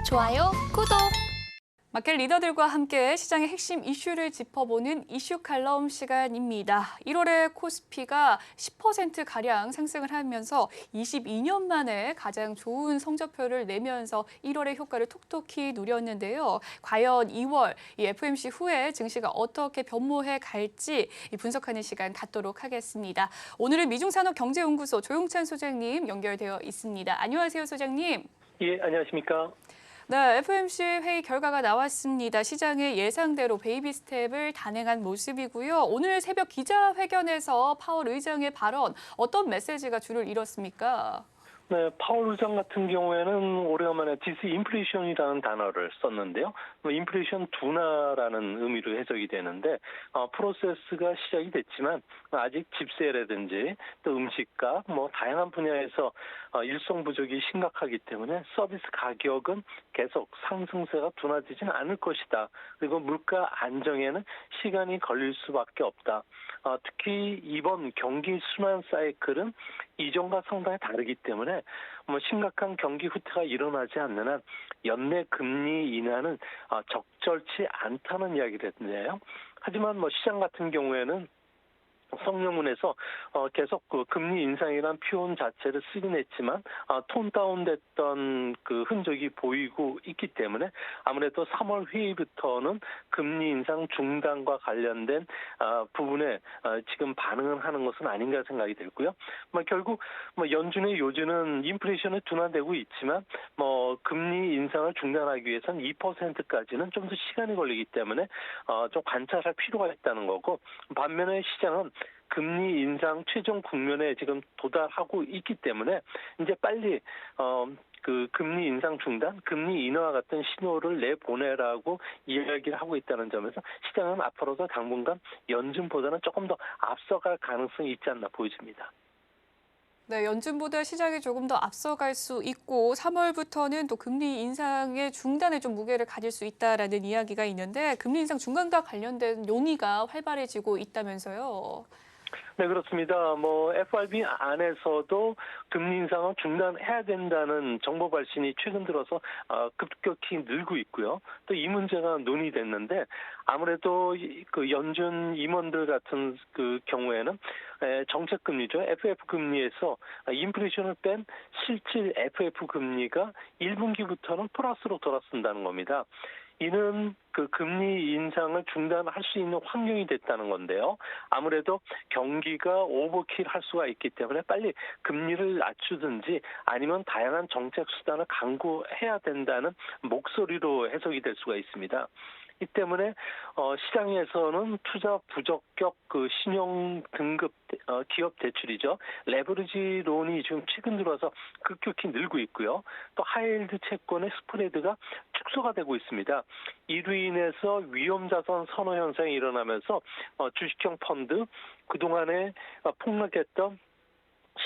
좋아요, 구독! 마켓 리더들과 함께 시장의 핵심 이슈를 짚어보는 이슈 칼럼 시간입니다. 1월에 코스피가 10%가량 상승을 하면서 22년 만에 가장 좋은 성적표를 내면서 1월의 효과를 톡톡히 누렸는데요. 과연 2월 이 FOMC 후에 증시가 어떻게 변모해 갈지 분석하는 시간 갖도록 하겠습니다. 오늘은 미중산업경제연구소 조용찬 소장님 연결되어 있습니다. 안녕하세요, 소장님. 예, 안녕하십니까? 네, FOMC 회의 결과가 나왔습니다. 시장의 예상대로 베이비 스텝을 단행한 모습이고요. 오늘 새벽 기자회견에서 파월 의장의 발언, 어떤 메시지가 주를 이뤘습니까? 네, 파월 의장 같은 경우에는 오래간만에 디스인플레이션이라는 단어를 썼는데요. 인플레이션 둔화라는 의미로 해석이 되는데 프로세스가 시작이 됐지만 아직 집세라든지 또 음식값 다양한 분야에서 일손 부족이 심각하기 때문에 서비스 가격은 계속 상승세가 둔화되지는 않을 것이다. 그리고 물가 안정에는 시간이 걸릴 수밖에 없다. 특히 이번 경기 순환 사이클은 이전과 상당히 다르기 때문에 심각한 경기 후퇴가 일어나지 않는 한 연내 금리 인하는 적절치 않다는 이야기를 했는데요. 하지만 시장 같은 경우에는 성명문에서 계속 그 금리 인상이란 표현 자체를 쓰긴 했지만 톤 다운됐던 그 흔적이 보이고 있기 때문에 아무래도 3월 회의부터는 금리 인상 중단과 관련된 부분에 지금 반응을 하는 것은 아닌가 생각이 들고요. 결국 연준의 요지는 인플레이션이 둔화되고 있지만 금리 인상을 중단하기 위해서는 2%까지는 좀 더 시간이 걸리기 때문에 좀 관찰할 필요가 있다는 거고, 반면에 시장은 금리 인상 최종 국면에 지금 도달하고 있기 때문에 이제 빨리 그 금리 인상 중단, 금리 인하 같은 신호를 내보내라고 이야기를 하고 있다는 점에서 시장은 앞으로도 당분간 연준보다는 조금 더 앞서갈 가능성이 있지 않나 보여집니다. 네, 연준보다 시장이 조금 더 앞서갈 수 있고 3월부터는 또 금리 인상의 중단에 좀 무게를 가질 수 있다라는 이야기가 있는데 금리 인상 중간과 관련된 논의가 활발해지고 있다면서요. 네, 그렇습니다. FRB 안에서도 금리 인상을 중단해야 된다는 정보 발신이 최근 들어서 급격히 늘고 있고요. 또 이 문제가 논의됐는데 아무래도 그 연준 임원들 같은 그 경우에는 정책 금리죠. FF 금리에서 인플레이션을 뺀 실질 FF 금리가 1분기부터는 플러스로 돌아선다는 겁니다. 이는 그 금리 인상을 중단할 수 있는 환경이 됐다는 건데요. 아무래도 경기가 오버킬 할 수가 있기 때문에 빨리 금리를 낮추든지 아니면 다양한 정책 수단을 강구해야 된다는 목소리로 해석이 될 수가 있습니다. 이 때문에 시장에서는 투자 부적격 그 신용 등급 기업 대출이죠. 레버리지론이 지금 최근 들어서 급격히 늘고 있고요. 또 하이힐드 채권의 스프레드가 축소가 되고 있습니다. 이로 인해서 위험자산 선호 현상이 일어나면서 주식형 펀드, 그동안에 폭락했던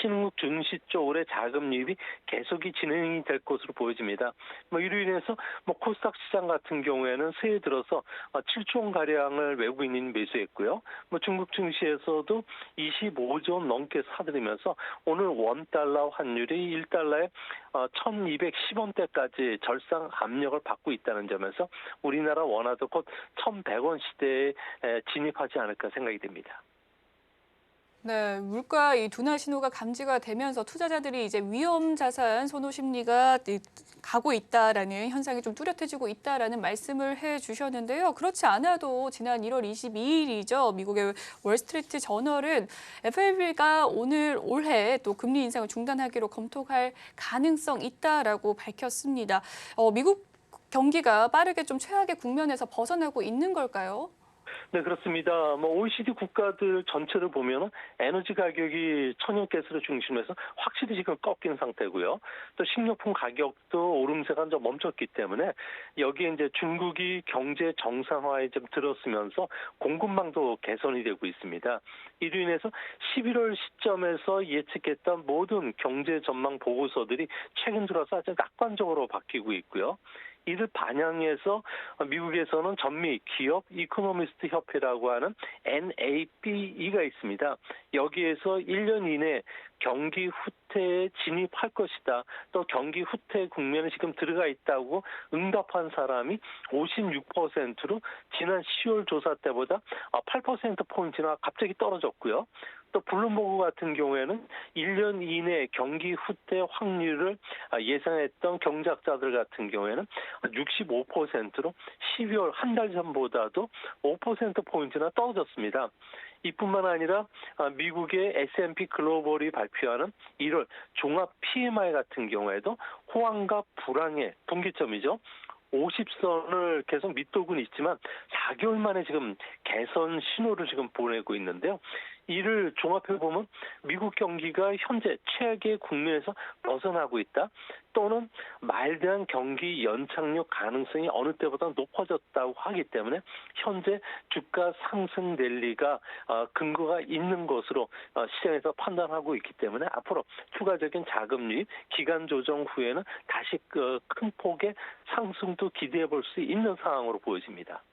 신흥국 증시 쪽으로의 자금 유입이 계속이 진행이 될 것으로 보여집니다. 이로 인해서 코스닥 시장 같은 경우에는 새해 들어서 7조 원 가량을 외국인이 매수했고요. 중국 증시에서도 25조 원 넘게 사들이면서 오늘 원달러 환율이 1달러에 1,210원대까지 절상 압력을 받고 있다는 점에서 우리나라 원화도 곧 1,100원 시대에 진입하지 않을까 생각이 됩니다. 네, 물가 이 둔화 신호가 감지가 되면서 투자자들이 이제 위험 자산 선호 심리가 가고 있다라는 현상이 좀 뚜렷해지고 있다라는 말씀을 해주셨는데요. 그렇지 않아도 지난 1월 22일이죠. 미국의 월스트리트 저널은 FRB가 올해 또 금리 인상을 중단하기로 검토할 가능성 있다라고 밝혔습니다. 미국 경기가 빠르게 좀 최악의 국면에서 벗어나고 있는 걸까요? 네, 그렇습니다. OECD 국가들 전체를 보면 에너지 가격이 천연가스를 중심해서 확실히 지금 꺾인 상태고요. 또 식료품 가격도 오름세가 좀 멈췄기 때문에 여기에 이제 중국이 경제 정상화에 좀 들었으면서 공급망도 개선이 되고 있습니다. 이로 인해서 11월 시점에서 예측했던 모든 경제 전망 보고서들이 최근 들어서 아주 낙관적으로 바뀌고 있고요. 이를 반영해서 미국에서는 전미 기업 이코노미스트 협회라고 하는 NABE가 있습니다. 여기에서 1년 이내 경기 후퇴에 진입할 것이다. 또 경기 후퇴 국면에 지금 들어가 있다고 응답한 사람이 56%로 지난 10월 조사 때보다 8%포인트나 갑자기 떨어졌고요. 또 블룸버그 같은 경우에는 1년 이내 경기 후퇴 확률을 예상했던 경제학자들 같은 경우에는 65%로 12월 한 달 전보다도 5%포인트나 떨어졌습니다. 이뿐만 아니라 미국의 S&P 글로벌이 발표하는 1월 종합 PMI 같은 경우에도 호황과 불황의 분기점이죠. 50선을 계속 밑돌고 있지만 4개월 만에 지금 개선 신호를 지금 보내고 있는데요. 이를 종합해보면 미국 경기가 현재 최악의 국면에서 벗어나고 있다. 또는 말대한 경기 연착륙 가능성이 어느 때보다 높아졌다고 하기 때문에 현재 주가 상승 랠리가 근거가 있는 것으로 시장에서 판단하고 있기 때문에 앞으로 추가적인 자금 유입, 기간 조정 후에는 다시 큰 폭의 상승도 기대해 볼 수 있는 상황으로 보여집니다.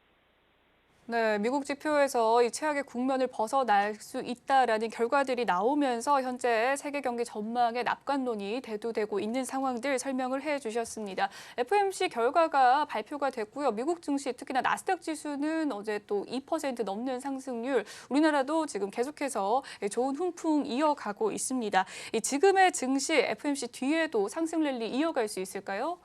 네, 미국 지표에서 이 최악의 국면을 벗어날 수 있다라는 결과들이 나오면서 현재 세계 경기 전망의 낙관론이 대두되고 있는 상황들 설명을 해주셨습니다. FOMC 결과가 발표가 됐고요. 미국 증시 특히나 나스닥 지수는 어제 또 2% 넘는 상승률, 우리나라도 지금 계속해서 좋은 훈풍 이어가고 있습니다. 지금의 증시 FOMC 뒤에도 상승 랠리 이어갈 수 있을까요?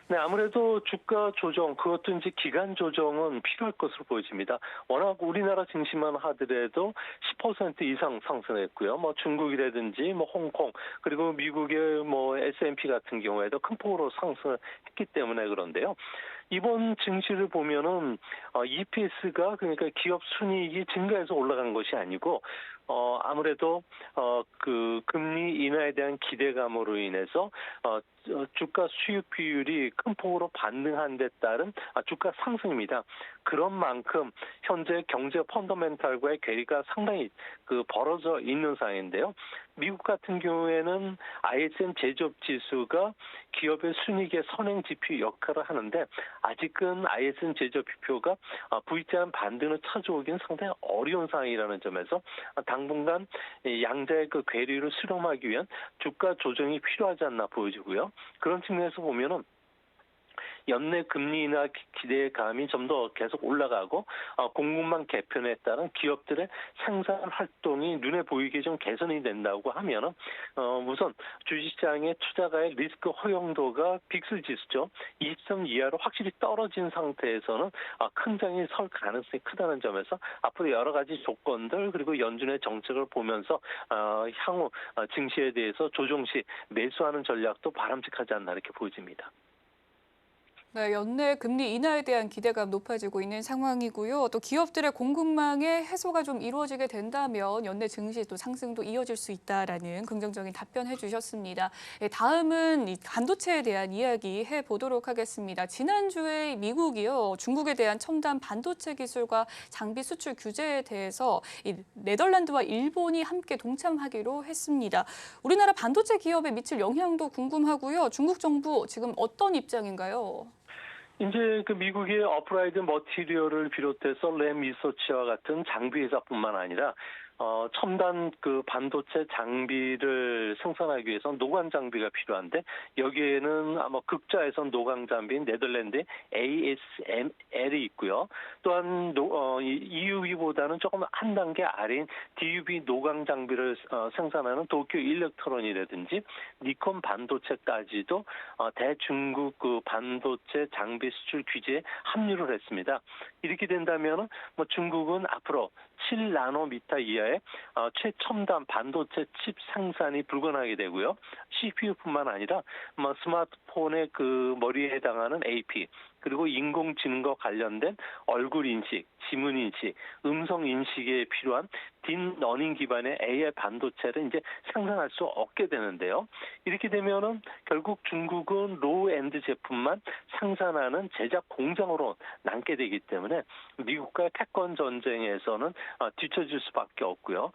네, 아무래도 주가 조정, 그것도 이제 기간 조정은 필요할 것으로 보여집니다. 워낙 우리나라 증시만 하더라도 10% 이상 상승했고요. 뭐 중국이라든지 뭐 홍콩, 그리고 미국의 뭐 S&P 같은 경우에도 큰 폭으로 상승했기 때문에 그런데요. 이번 증시를 보면은 EPS가 그러니까 기업 순이익이 증가해서 올라간 것이 아니고 아무래도 그 금리 인하에 대한 기대감으로 인해서 주가 수익 비율이 큰 폭으로 반등한 데 따른 주가 상승입니다. 그런 만큼 현재 경제 펀더멘탈과의 괴리가 상당히 벌어져 있는 상황인데요. 미국 같은 경우에는 ISM 제조업 지수가 기업의 순이익의 선행 지표 역할을 하는데 아직은 ISM 제조업 지표가 V자한 반등을 찾아오기는 상당히 어려운 상황이라는 점에서 당분간 양자의 그 괴리를 수렴하기 위한 주가 조정이 필요하지 않나 보여지고요. 그런 측면에서 보면은 연내 금리 인하 기대감이 좀 더 계속 올라가고 공급망 개편에 따른 기업들의 생산 활동이 눈에 보이게 좀 개선이 된다고 하면은 우선 주식시장의 투자가의 리스크 허용도가 빅스 지수죠. 20점 이하로 확실히 떨어진 상태에서는 큰 장이 설 가능성이 크다는 점에서 앞으로 여러 가지 조건들 그리고 연준의 정책을 보면서 향후 증시에 대해서 조정 시 매수하는 전략도 바람직하지 않나 이렇게 보여집니다. 네, 연내 금리 인하에 대한 기대감 높아지고 있는 상황이고요. 또 기업들의 공급망의 해소가 좀 이루어지게 된다면 연내 증시 또 상승도 이어질 수 있다라는 긍정적인 답변 해주셨습니다. 다음은 이 반도체에 대한 이야기 해보도록 하겠습니다. 지난주에 미국이요, 중국에 대한 첨단 반도체 기술과 장비 수출 규제에 대해서 이 네덜란드와 일본이 함께 동참하기로 했습니다. 우리나라 반도체 기업에 미칠 영향도 궁금하고요. 중국 정부 지금 어떤 입장인가요? 이제 그 미국의 어플라이드 머티리얼을 비롯해서 램 리서치와 같은 장비 회사뿐만 아니라 첨단 그 반도체 장비를 생산하기 위해서 노광 장비가 필요한데 여기에는 아마 극자에선 노광 장비인 네덜란드의 ASML이 있고요. 또한 EUV보다는 조금 한 단계 아래인 DUV 노광 장비를 생산하는 도쿄 일렉트론이라든지 니콘 반도체까지도 대중국 그 반도체 장비 수출 규제에 합류를 했습니다. 이렇게 된다면 뭐 중국은 앞으로 7나노미터 이하의 최첨단 반도체 칩 생산이 불가능하게 되고요. CPU뿐만 아니라 뭐 스마트폰의 그 머리에 해당하는 AP 그리고 인공지능과 관련된 얼굴 인식, 지문 인식, 음성 인식에 필요한 딥러닝 기반의 AI 반도체를 이제 생산할 수 없게 되는데요. 이렇게 되면은 결국 중국은 로우 엔드 제품만 생산하는 제작 공장으로 남게 되기 때문에 미국과의 패권 전쟁에서는 뒤처질 수밖에 없고요.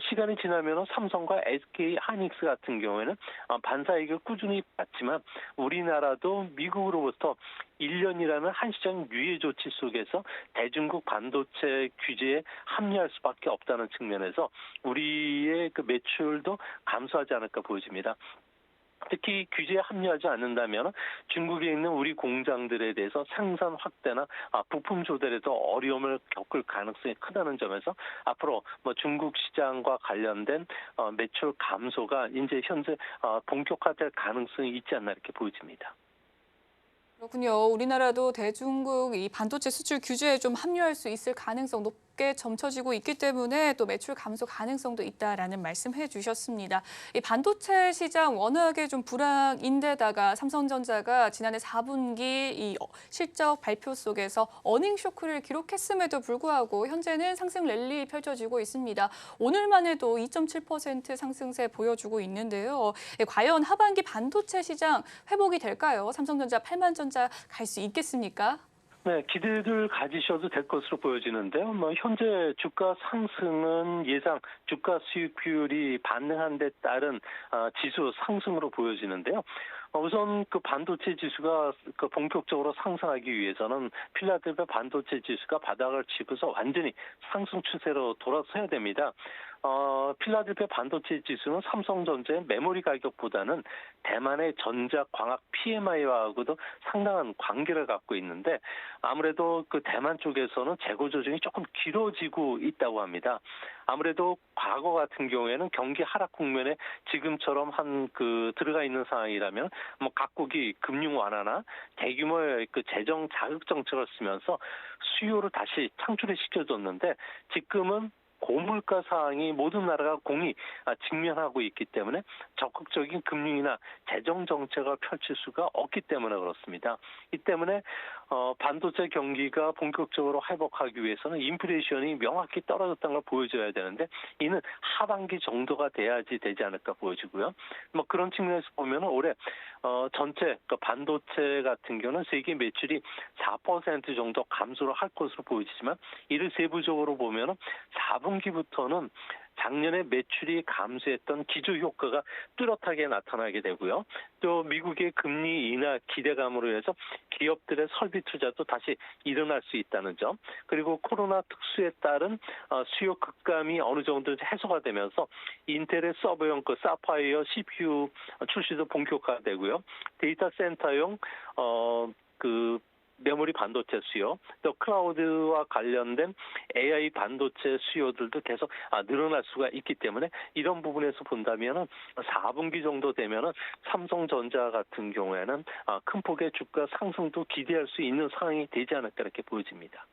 시간이 지나면 삼성과 SK 하이닉스 같은 경우에는 반사이익을 꾸준히 받지만 우리나라도 미국으로부터 1년이라는 한시적 유예 조치 속에서 대중국 반도체 규제에 합류할 수밖에 없다는 측면에서 우리의 그 매출도 감소하지 않을까 보여집니다. 특히 규제에 합류하지 않는다면 중국에 있는 우리 공장들에 대해서 생산 확대나 부품 조달에도 어려움을 겪을 가능성이 크다는 점에서 앞으로 중국 시장과 관련된 매출 감소가 이제 현재 본격화될 가능성이 있지 않나 이렇게 보여집니다. 그렇군요. 우리나라도 대중국 이 반도체 수출 규제에 좀 합류할 수 있을 가능성 높게 점쳐지고 있기 때문에 또 매출 감소 가능성도 있다라는 말씀해 주셨습니다. 이 반도체 시장 워낙에 좀 불황인데다가 삼성전자가 지난해 4분기 이 실적 발표 속에서 어닝 쇼크를 기록했음에도 불구하고 현재는 상승 랠리 펼쳐지고 있습니다. 오늘만 해도 2.7% 상승세 보여주고 있는데요. 과연 하반기 반도체 시장 회복이 될까요? 삼성전자 8만 전자 갈 수 있겠습니까? 네, 기대를 가지셔도 될 것으로 보여지는데요. 현재 주가 상승은 예상 주가 수익 비율이 반등한 데 따른 지수 상승으로 보여지는데요. 우선 그 반도체 지수가 본격적으로 상승하기 위해서는 필라델피아 반도체 지수가 바닥을 치고서 완전히 상승 추세로 돌아서야 됩니다. 필라델피아 반도체 지수는 삼성전자의 메모리 가격보다는 대만의 전자 광학 PMI와도 상당한 관계를 갖고 있는데 아무래도 그 대만 쪽에서는 재고 조정이 조금 길어지고 있다고 합니다. 아무래도 과거 같은 경우에는 경기 하락 국면에 지금처럼 들어가 있는 상황이라면 각국이 금융 완화나 대규모의 그 재정 자극 정책을 쓰면서 수요를 다시 창출을 시켜줬는데 지금은 고물가 상황이 모든 나라가 공히 직면하고 있기 때문에 적극적인 금융이나 재정 정책을 펼칠 수가 없기 때문에 그렇습니다. 이 때문에 반도체 경기가 본격적으로 회복하기 위해서는 인플레이션이 명확히 떨어졌다는 걸 보여줘야 되는데 이는 하반기 정도가 돼야지 되지 않을까 보여지고요. 그런 측면에서 보면 올해 전체 반도체 같은 경우는 세계 매출이 4% 정도 감소를 할 것으로 보여지지만 이를 세부적으로 보면 4분기부터는 작년에 매출이 감소했던 기저 효과가 뚜렷하게 나타나게 되고요. 또 미국의 금리 인하 기대감으로 해서 기업들의 설비 투자도 다시 일어날 수 있다는 점, 그리고 코로나 특수에 따른 수요 급감이 어느 정도 해소가 되면서 인텔의 서버용 사파이어 CPU 출시도 본격화되고요. 데이터 센터용 메모리 반도체 수요, 또 클라우드와 관련된 AI 반도체 수요들도 계속 늘어날 수가 있기 때문에 이런 부분에서 본다면은 4분기 정도 되면은 삼성전자 같은 경우에는 큰 폭의 주가 상승도 기대할 수 있는 상황이 되지 않을까 이렇게 보여집니다.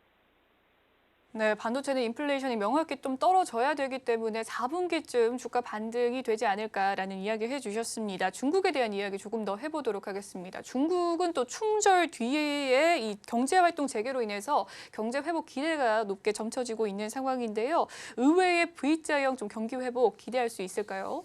네, 반도체는 인플레이션이 명확히 좀 떨어져야 되기 때문에 4분기쯤 주가 반등이 되지 않을까라는 이야기 해주셨습니다. 중국에 대한 이야기 조금 더 해보도록 하겠습니다. 중국은 또 충절 뒤에 이 경제활동 재개로 인해서 경제 회복 기대가 높게 점쳐지고 있는 상황인데요. 의외의 V자형 좀 경기 회복 기대할 수 있을까요?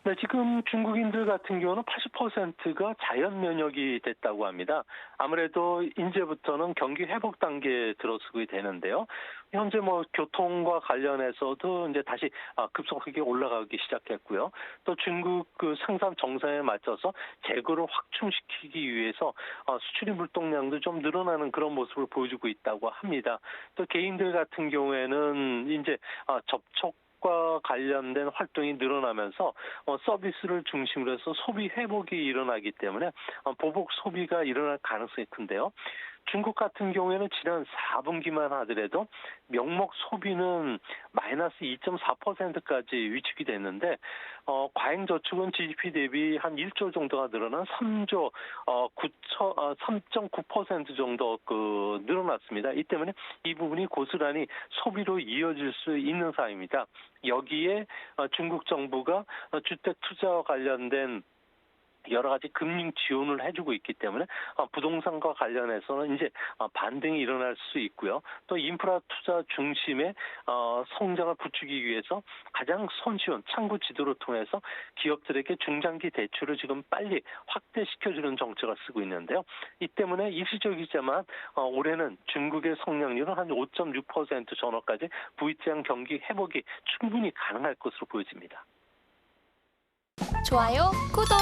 네, 지금 중국인들 같은 경우는 80%가 자연 면역이 됐다고 합니다. 아무래도 이제부터는 경기 회복 단계에 들어서게 되는데요. 현재 교통과 관련해서도 이제 다시 급속하게 올라가기 시작했고요. 또 중국 그 생산 정상에 맞춰서 재고를 확충시키기 위해서 수출입 물동량도 좀 늘어나는 그런 모습을 보여주고 있다고 합니다. 또 개인들 같은 경우에는 이제 접촉과 관련된 활동이 늘어나면서 서비스를 중심으로 해서 소비 회복이 일어나기 때문에 보복 소비가 일어날 가능성이 큰데요. 중국 같은 경우에는 지난 4분기만 하더라도 명목 소비는 마이너스 2.4%까지 위축이 됐는데 과잉 저축은 GDP 대비 한 1조 정도가 늘어난 3.9% 정도 늘어났습니다. 이 때문에 이 부분이 고스란히 소비로 이어질 수 있는 상황입니다. 여기에 중국 정부가 주택 투자와 관련된 여러 가지 금융 지원을 해주고 있기 때문에 부동산과 관련해서는 이제 반등이 일어날 수 있고요. 또 인프라 투자 중심의 성장을 부추기기 위해서 가장 손쉬운 창구 지도를 통해서 기업들에게 중장기 대출을 지금 빨리 확대시켜주는 정책을 쓰고 있는데요. 이 때문에 일시적이지만 올해는 중국의 성장률은 한 5.6% 전후까지 V자형 경기 회복이 충분히 가능할 것으로 보여집니다. 좋아요, 구독!